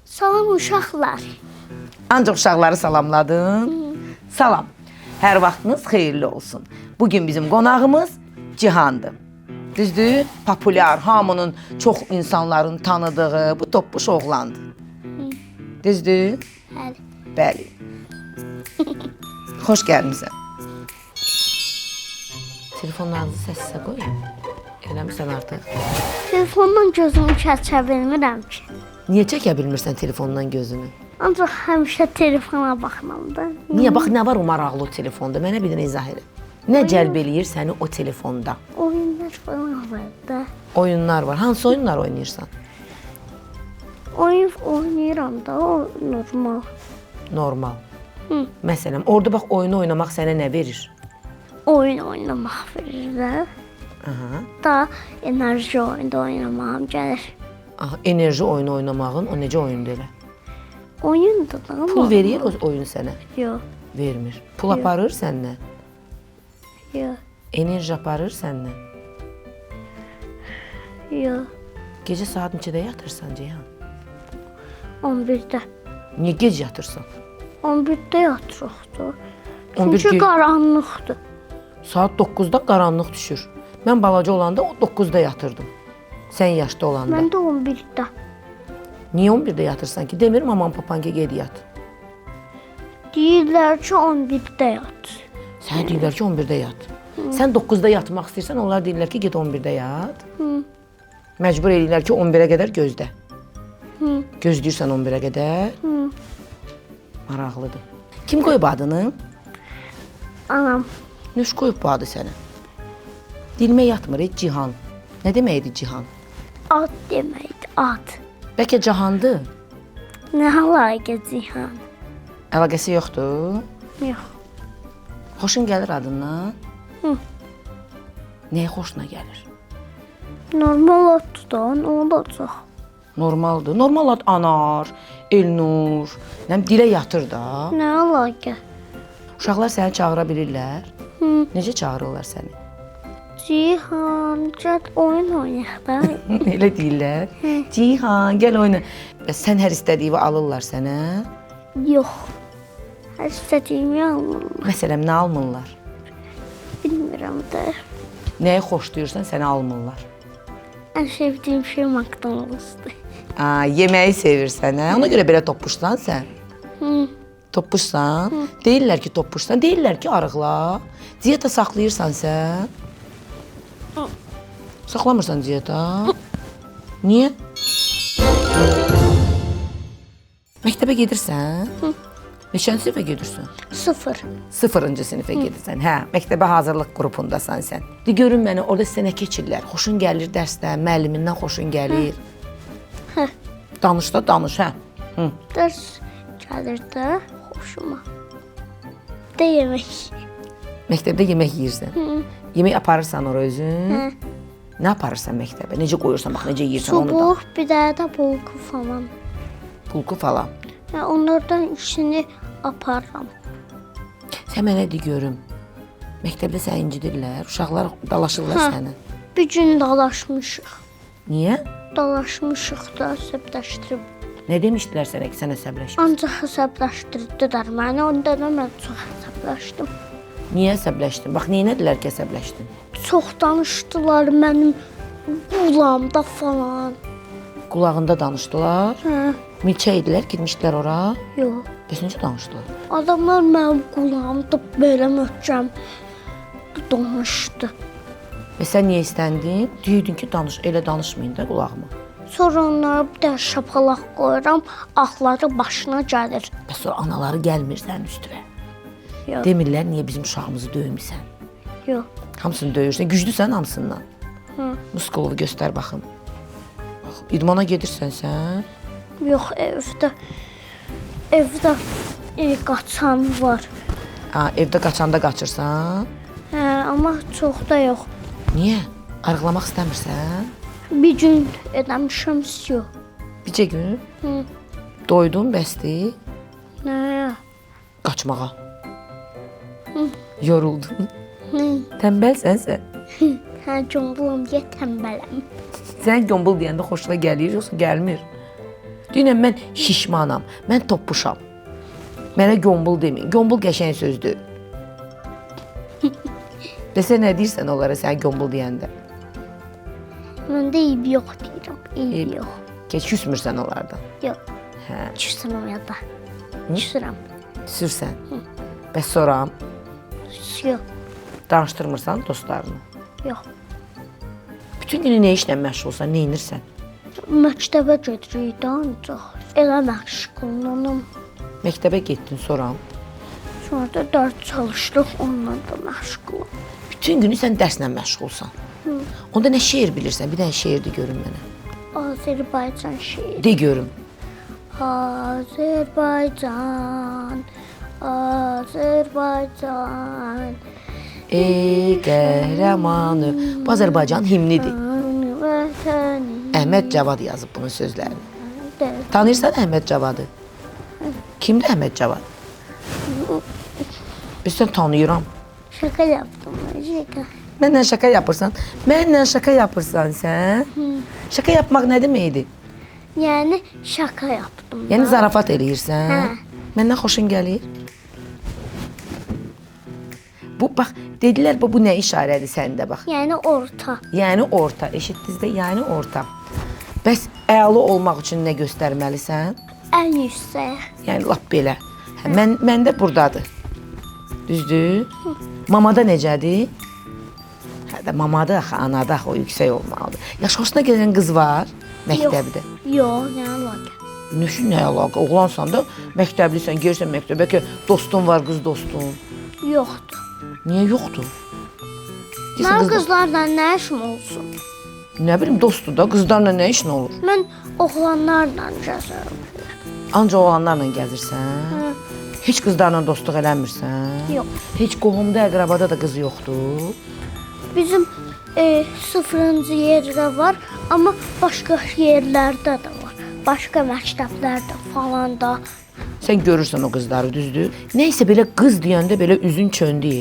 Salam uşaqlar. Ancaq uşaqları salamladın. Salam. Hər vaxtınız xeyirli olsun. Bugün bizim qonağımız Cihandır. Düzdür? Populyar, hamının, çox insanların tanıdığı bu toppuş oğlandır. Düzdür? Bəli. Bəli. Xoş gəlmisən. Telefonlarınızı səsə qoyun. Eləmirsən artıq. Telefondan gözümü çəkə bilmirəm ki. Niyə çəkə bilmirsən telefondan gözünü? Ancaq həmişə telefona baxmamda. Niyə? Bax, nə var o maraqlı o telefonda? Mənə bir dənə izah elə. Nə cəlb eləyir səni o telefonda? Oyunlar falan var da. Oyunlar var. Hansı oyunlar oynayırsan? Oyun oynayıram da, o normal. Normal. Məsələn, orada bax oyunu oynamaq sənə nə verir? Oyun oynamaq verirlər. Aha. Da enerji oyunda oynamağım gəlir. Aha, enerji oyunu oynamağın o necə oyundur elə? Oyundur da ama. Pul verir o oyun sənə? Yox, Vermir. Pul aparır səndən? yox, Enerji aparır səndən? yox. Gecə saat neçədə yatırsan Ceyhan? 11-də. Niyə gec yatırsan? 11-də yatırıqdır. 11 Çünki ge- qaranlıqdır. Saat 9-da qaranlıq düşür. Mən balaca olanda o 9-da yatırdım. Sən yaşda olanda. Mən də 11-də. Niyə 11-də yatırsan ki? Demirim aman papan ki ged yat. Deyirlər ki 11-də yat. Sənə deyirlər ki 11-də yat. Sən 9-da yatmaq istəyirsən, onlar deyirlər ki get 11-də yat. Məcbur eləyirlər ki 11-ə qədər gözlə. Gözləyirsən 11-ə qədər. Maraqlıdır. Kim qoyub adını? Anam. Nüş qoyub bu adı sənə? Dilimə yatmır, Cihan. Nə deməkdir Cihan? Ad deməkdir, ad. Bəlkə Cahandır? Nə əlaqə Cihan? Əlaqəsi yoxdur. Yox. Xoşun gəlir adından? Hı. Nəyə xoşuna gəlir? Normal addır da, nə olacaq? Normaldır. Normal ad Anar, Elnur, dilə yatır da. Nə əlaqə? Uşaqlar səni çağıra bilirlər. Necə çağırırlar səni? Cihan, gəl oyun oynayaq da. Elə deyirlər. Cihan, gəl oyna. Bəs sən hər istədiyini alırlar sənə. Yox. Hər istədiyimi almırlar. Məsələn, nə almırlar? Bilmirəm də. Nəyi xoşlayırsan, səni almırlar. Ən sevdiyim şey McDonald's-dır. Yeməyi sevirsən, hə? Ona görə belə toppuşsan sən. Toppuşsan. Deyirlər ki, toppuşsan. Deyirlər ki, arıqla. Diyeta saxlayırsan sən. Saxlamırsan diyeta. Niyə? Məktəbə gedirsən? Neçənci sinifə gedirsən? 0. 0-cı sinifə gedirsən. Hə, məktəbə hazırlıq qrupundasan sən. De görün mənə, orada sənə keçirlər. Xoşun gəlir dərsdən, müəllimindən xoşun gəlir. Hə. Danış da, danış, hə. Dərs gəlir də xoşuma. De yemək. Məktəbdə yemək yeyirsən. Yemək aparırsan ora özün. Hə. Nə aparırsan məktəbə? Necə qoyursan, bax necə yeyirsən onu da. Subuq, bir də bulku falan. Pulku falan. Və onlardan işini aparıram. Sən mənə de görüm. Məktəbdə səni incidirlər, uşaqlar dalaşırlar səni. Bir gün dalaşmışıq. Niyə? Dalaşmışıq da əsəbləşdirib. Nə demişdilər sənə ki, sən əsəbləşmisən? Ancaq əsəbləşdirdilər məni. Onda da mən çox əsəbləşdim. Niyə əsəbləşdin? Bax, neynədilər ki, əsəbləşdin? Çox danışdılar mənim qulamda falan. Qulağında danışdılar. Hə, Milçə idilər, gitmişdilər ora. yox. Bəs necə danışdılar? Adamlar mənim qulamda belə möhkəm danışdı. Və sən niyə istəndin? Deyirdin ki, elə danışmayın da qulağıma. Sonra onlara bir də şapalaq qoyuram, axları başına gəlir. Bəs sonra anaları gəlmir sənin üstünə. Yox. Demirlər, niyə bizim uşağımızı döymüsən? Yox. Hamısını döyürsən, güclüsən hamısından. Muskuluvu göstər baxım. Bax, idmana gedirsən sən. Yox, evdə qaçan var. Evdə qaçanda qaçırsan. Hə, amma çox da yox. Niyə? Arıqlamaq istəmirsən? Bir gün edəmişəm yox. Bircə gün? Doydun, bəsdir. Nə? Qaçmağa. Yoruldun. Tənbəlsən sən. Hə, combulam deyə tənbələm. Sən gömbul deyəndə xoşuna gəlir, yoxsa gəlmir? Deyirəm mən şişmanam, mən toppuşam. Mənə gömbul deməyin. Gömbul qəşəng sözdür. Desə nə deyirsən onlara sən gömbul deyəndə? Məndə eyb yox deyirəm. Eyb yox. Keç küsmürsən onlardan. Yox. Hə, Küsürəm ya da. Küsürəm. sürsən. Bəs sonra Yox. danışdırmırsan dostlarını. Yox. Bütün günü nə işlə məşğulsan, nə edirsən? Məktəbə gedirik də ancaq. Elə məşğulanam. Məktəbə getdin sonra. Sonra da dərs çalışırıq, onunla da məşğulam. Bütün günü sən dərslə məşğulsan. Onda nə şeir bilirsən? Bir dənə şeir de görüm mənə. Azərbaycan şeiri. De görüm. Azərbaycan, Azərbaycan. Ey qəhrəmanı. Bu Azərbaycan himnidir. Vətənim. Əhməd Cavad yazıb bunun sözlərini. De. Tanıyırsan Əhməd Cavadı? Kimdir Əhməd Cavad? Biz sən tanıyıram. Şaka yaptım. Şaka. Mənlə şaka yapırsan. Mənlə şaka yapırsan sən. Şaka yapmaq nə deməkdir? Yəni şaka yaptım. Yəni zarafat eləyirsən. Hə. Məndən xoşun gəlir. Bu bax dedilər bu nə işarədir səndə bax. Yəni orta. Yəni orta. Eşitdiniz də, yəni orta. Bəs əla olmaq üçün nə göstərməlisən? Ən yüksək. Yəni lap belə. Hə, məndə burdadır. Düzdür? Mamada necədir? Hə də mamada, axı, anada axı, o yüksək olmalıdır. Yaş xoşuna gələn qız var məktəbdə. Yox, nə əlaqə? Nəşin nə əlaqə? Oğlansan da məktəblisən, gəlirsən məktəbə ki, dostun var, qız dostun. Yoxdur. Niyə yoxdur? Mən qızlarla nə işim olsun? Nə bilim, dostdur da, qızlarla nə işin olur? Mən oğlanlarla gəzirəm. Ancaq oğlanlarla gəzirsən? Hə. Heç qızlarla dostluq eləmirsən? Yox. Heç qohumda, əqrabada da qız yoxdur? Bizim 0-cı yerdə var, amma başqa yerlərdə də var. Başqa məktəblərdə falan da. Sən görürsən o qızları, düzdür? Nəysə belə qız deyəndə belə üzün çöndü.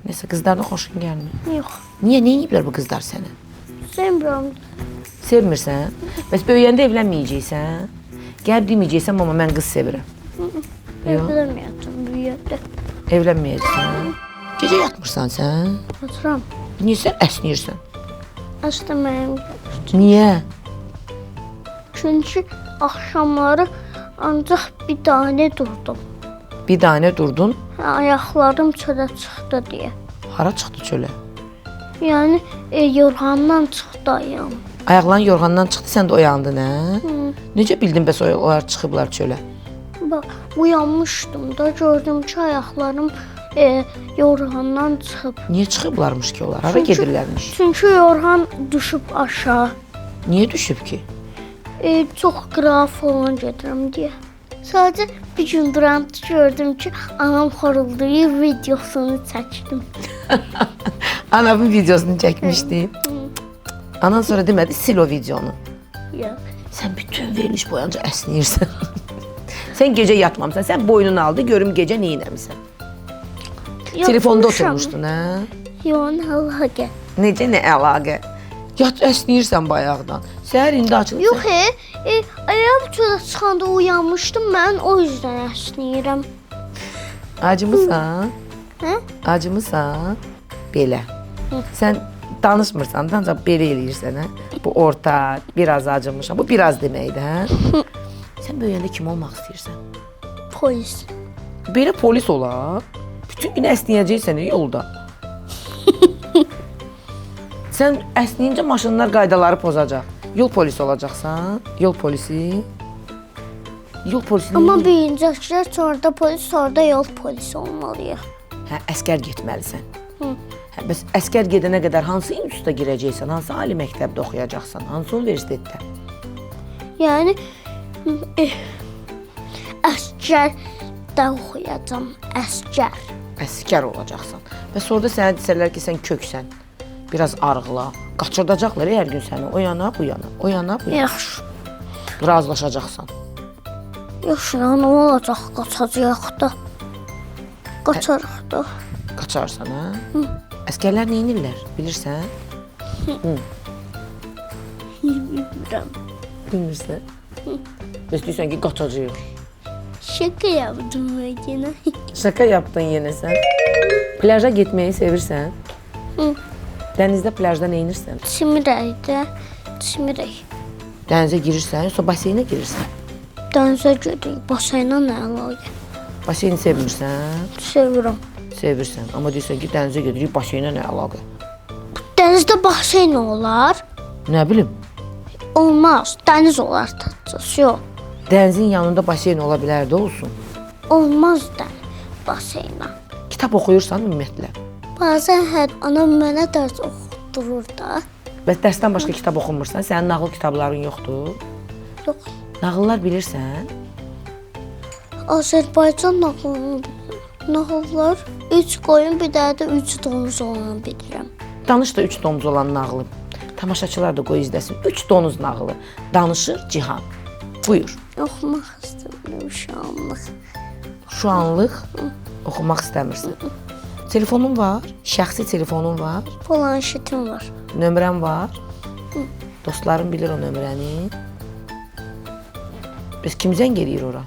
Nəsə qızlardan xoşun gəlmir. Yox. Niyə, nə ediblər bu qızlar sənə? Sevmirəm. Sevmirsən? Bəs böyüyəndə evlənməyəcəksən? Gəlib deməyəcəksən, amma mən qız sevirəm. Evlənməyəcəm büyüyəndə. Evlənməyəcəksən? Gecə yatmırsan sən? Yatıram. Niyə sən əsnəyirsən? Əsdə mənim. Niyə? Çünki axşamları ancaq bir dənə durdum. Bir dənə durdun, Ayaqlarım çölə çıxdı deyə. hara çıxdı çölə? Yəni yorğandan çıxdı ayağım. Ayaqların yorğandan çıxdı, sən də oyandın, hə? Necə bildin bəs onlar çıxıblar çölə? Bax, uyanmışdım da gördüm ki, ayaqlarım yorğandan çıxıb. Niyə çıxıblarmış ki onlar? Hara gedirlərmiş? Çünki yorğan düşüb aşağı. Niyə düşüb ki? Çox qırağa falan gedirəm deyə. Sadəcə bir gün duranda gördüm ki, anam xoruldayır, videosunu çəkdim. Anamın videosunu çəkmişdi. Anan sonra demədi, sil o videonu. Yox. Sən bütün veriliş boyunca əsnəyirsən. Sən gecə yatmamısan, sən boynunu aldı, görüm gecə nə eləmisən. Telefonda oturmuşdun, hə? Yox, nə əlaqə? Necə, nə əlaqə? Yat, əsnəyirsən bayaqdan. Səhər indi açılır. Yox, ayağım çölə çıxanda uyanmışdım, mən o yüzdən əsnəyirəm. Acımısan? Hə? Acımısan? Belə. Sən danışmırsan da, ancaq belə eləyirsən, hə? Bu orta, biraz acımışam. Bu biraz deməkdir, hə? Sən böyüyəndə kim olmaq istəyirsən? Polis. Belə polis olar. Bütün gün əsnəyəcəksən yolda. Sən əsniyincə maşınlar qaydaları pozacaq. Yol polisi olacaqsan. Yol polisi. Yol polisi. Amma beyincəklər sonra da polis, sonra da yol polisi olmalıyıq. Hə, əskər getməlisən. Hə, bəs əskər gedənə qədər hansı institutda girəcəksən? Hansı ali məktəbdə oxuyacaqsan? Hansı universitetdə? Yəni əskərdə oxuyacam, əskər. Əskər olacaqsan. Bəs orada sənə desələr ki, sən köksən. Biraz arıqla. Qaçırdacaqlar hər gün səni. O yana, bu yana. O yana, bu yana. Yaxşı. Razılaşacaqsan. Yaxşı, nə olacaq? Qaçacaq da. Qaçarıq da. Qaçarsan, hə? Əskərlər nə edirlər, bilirsən? Bilmirəm. Bilmirsən? Biz deyirsən ki, qaçacağıq. Şaka yaptım ben yine. Şaka yapdın yenə sən. Plaja getməyi sevirsən? Hı. Dənizdə, plajda nə edirsən? Çimirək də, çimirək. Dənizə girirsən, yoxsa baseynə girirsən? Dənizə gedirik, basayla nə əlaqə? Baseyni sevmirsən? Sevirəm. Sevirsən. Amma deyirsən ki, dənizə gedirik, baseynə nə əlaqə? Dənizdə baseyn olar? Nə bilim. Olmaz, dəniz olar tatlısı, yox. Dənizin yanında baseyn ola bilər də olsun. Olmaz da baseyna. Kitab oxuyursan ümumiyyətlə. Bazen hər anam mənə dərs oxutdurur da. Bəs dərsdən başqa kitab oxumursan, sənin nağıl kitabların yoxdur. Yox, Nağıllar bilirsən? Azərbaycan nağıllar 3 qoyun, bir dənə də 3 donuz olanı bilirəm. Danış da 3 donuz olan nağılı. Tamaşaçılar da qoy izləsin. 3 donuz nağılı. Danışır Cihan. Buyur. Oxumaq istəmirəm şu anlıq. Şu anlıq oxumaq istəmirsən. Telefonun var, şəxsi telefonun var, Planşetim var. nömrən var. Dostların bilir o nömrəni. Bəs kim zəng eləyir ora?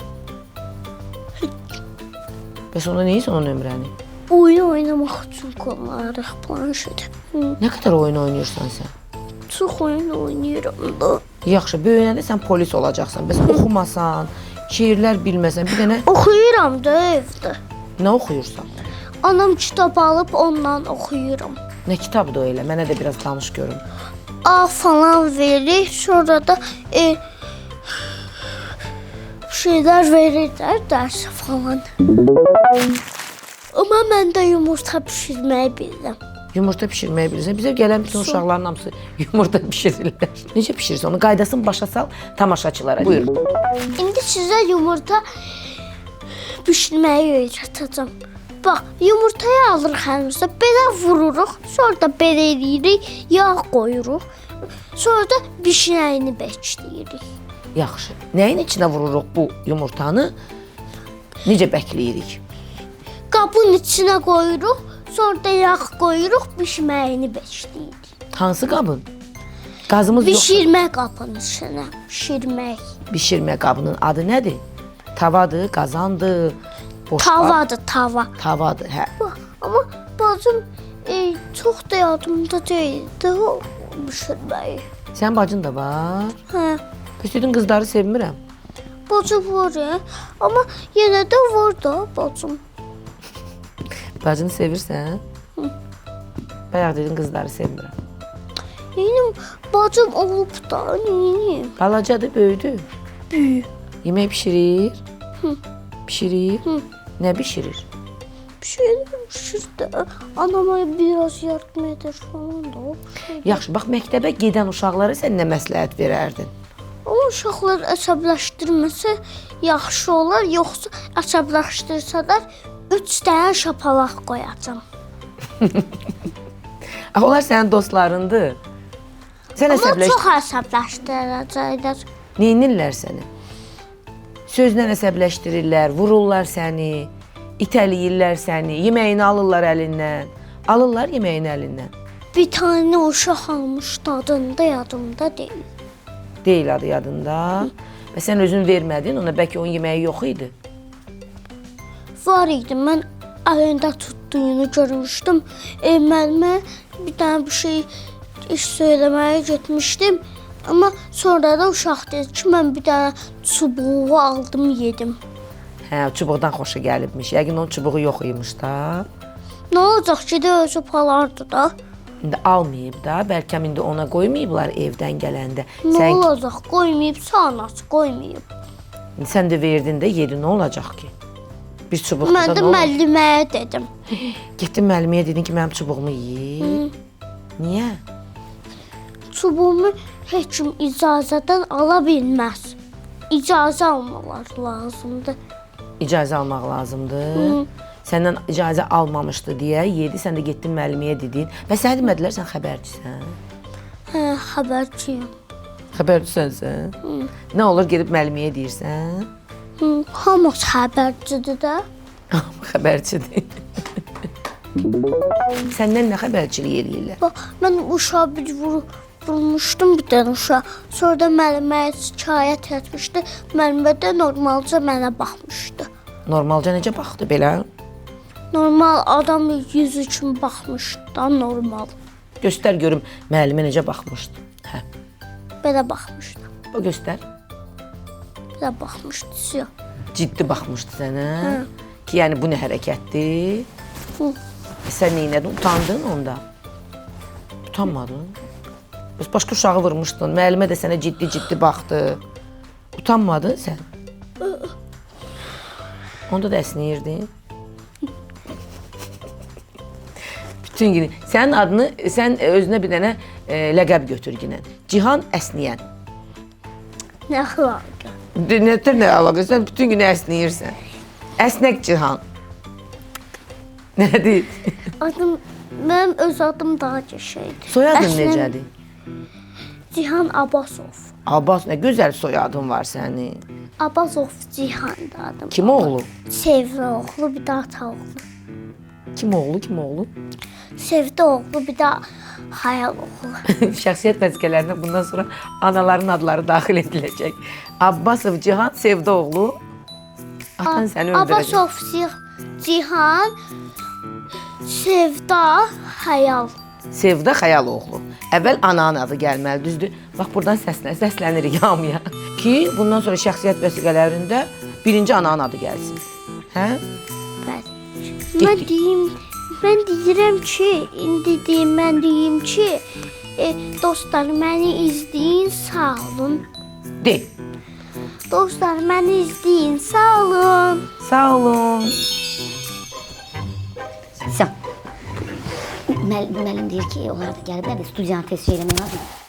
Bəs ona neyirsən o nömrəni? Oyun oynamaq üçün kullanırıq planşeti. Nə qədər oyun oynayırsan sən? Çox oyun oynayıram da. Yaxşı, böyüyəndə sən polis olacaqsan. Bəs oxumasan, şeirlər bilməsən, bir dənə Oxuyuram da evdə. nə oxuyursan? Anam kitab alıb ondan oxuyuram. Nə kitabdır o elə? Mənə də biraz danış görüm. A falan verir, sonra da şeyler verirler, ders falan. Ama mən də yumurta pişirməyi bilirəm. Yumurta bişirməyi bilirsən. Bizə gələn bütün uşaqların hamısı yumurta bişirirlər. Necə bişirirsən? Onu qaydasını başa sal tamaşaçılara. Buyur. İndi sizə yumurta bişirməyi öyrətəcəm. Bax, yumurtayı alırıq əlimizdə, belə vururuq, sonra da belə eləyirik, yağ qoyuruq. Sonra da bişirəyini bəkləyirik. Yaxşı. Nəyin içinə vururuq bu yumurtanı? Necə bəkləyirik? Qabın içinə qoyuruq, sonra da yağ qoyuruq, bişməyini bəkləyirik. Hansı qabın? Qazımız yoxdur. Bişirmə qabının içinə, bişirmək. Bişirmə qabının adı nədir? Tavadır, qazandır, boşqab. Tavadır, tava. Tavadır, hə. Bax, amma bacım çox da yadımda deyildi o bişirməyi. Sən bacın da var. Hə, Bəs dedin qızları sevmirəm. bacım var ya, amma yenə də var da bacım. Bacını sevirsən? Bayaq dedin qızları sevmirəm. Neyim, bacım olub da, neyim? Balacadır, böyüdü. Büyük. Yemək bişirir. Bişirir. Nə bişirir? Bir şeyler pişirdi. Anama biraz yardım eder falan da o bir şey. Yaxşı, bax məktəbə gedən uşaqlara sən nə məsləhət verərdin? Ama uşaqlar əsəbləşdirməsə yaxşı olar, yoxsa əsəbləşdirsalar 3 dənə şapalaq qoyacam. Onlar sənin dostlarındır. Sən Amma əsəbləş... çox əsəbləşdirəcəklər. Neynirlər səni? Sözlə əsəbləşdirirlər, vururlar səni, itəliyirlər səni, yeməyini alırlar əlindən. Alırlar yeməyini əlindən. Bir tane uşaq almışdı, adını da yadımda deyil. Deyil adı yadında. Və sən özün vermədin, ona bəlkə onun yeməyi yox idi. Var idi, mən əlində tutduğunu görmüşdüm. Müəllimə bir dənə bir şey iş söyləməyə getmişdim. Amma sonra da uşaq dedi ki, mən bir dənə çubuğu aldım, yedim. Hə, çubuqdan xoşu gəlibmiş. Yəqin onun çubuğu yox imiş da. Nə olacaq ki, də özü palardı da. İndi almayıb da, bəlkə indi ona qoymayıblar evdən gələndə. Nə olacaq, qoymayıb, anası qoymayıb. Sən də verdin də yedi, nə olacaq ki? Bir çubuqda Mən nə də olacaq? müəlliməyə dedim. Getdin müəlliməyə dedin ki, mənim çubuğumu ye. Niyə? Çubuğumu heç kim icazədən ala bilməz. İcazə almalar lazımdır. İcazə almaq lazımdır. Səndən icazə almamışdı deyə yedi, sən də getdin müəlliməyə dedin. Və sənə demədilər, sən xəbərçisən. Hə, xəbərçiyəm. Xəbərçisənsən? Nə olur gedib müəlliməyə deyirsən? Hamı xəbərcidir də. Xəbərçidir. Səndən nə xəbərçilik eləyirlər? Bax, mən uşağı bir vurub vurmuşdum bir dənə uşaq. Sonra da müəlliməyə şikayət etmişdi. Müəllimə də normalca mənə baxmışdı. Normalca necə baxdı belə? Normal adam yüzü kimi baxmışdı da, normal. Göstər görüm müəllimə necə baxmışdı. Hə. Belə baxmışdı. O göstər. Belə baxmışdı. Siyah. Ciddi baxmışdı sənə. Ki yəni bu nə hərəkətdir? Hı. Sən neynədin? Utandın onda? Utanmadın? Bəs başqa uşağı vurmuşdun. Müəllimə də sənə ciddi baxdı. Utanmadın sən? Onda da əsniyirdin. Bütün gün sənin adını, sən özünə bir dənə ləqəb götür ginən. Cihan Əsniyən. Nə əlaqə? Nətər nə əlaqə? Sən bütün gün əsniyirsən. Əsnək Cihan. Nədir? Mənim öz adım daha qəşəngdir. Soyadın necədir? Cihan Abbasov. Abbas, nə gözəl soyadın var sənin. Abbasov Cihan'dır adım. Kim oğlu? Sevdi oğlu, bir də ata oğlu. Kim oğlu, kim oğlu? Sevdi oğlu, bir də Hayal oğlu. Şəxsiyyət vəsiqələrinə bundan sonra anaların adları daxil ediləcək. Abbasov Cihan Sevdoğlu. Atan səni öldürəcək. Abbasov Cihan Sevda Hayal. Sevda Xəyaloğlu. Əvvəl ananın adı gəlməli, düzdür? Bax, buradan səslənirik hamıya. Ki, bundan sonra şəxsiyyət vəsiqələrində birinci ananın adı gəlsin. Hə? Bəli. Mən deyirəm ki, mən deyim ki, dostlar, məni izləyin, sağ olun. De. Dostlar, məni izləyin, sağ olun. Sağ olun. Müəllim deyir ki, onlar da gəliblər də studiyanı test eləmək lazımdır.